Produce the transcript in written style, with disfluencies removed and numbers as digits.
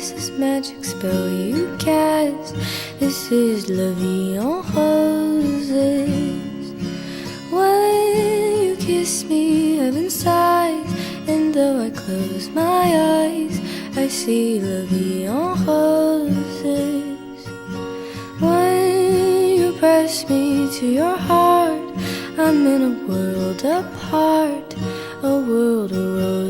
is this magic spell you cast? This is la vie en roses. When you kiss me, heaven sighs, and though I close my eyes, I see la vie en roses. When you press me to your heart, I'm in a world apart, a world of roses.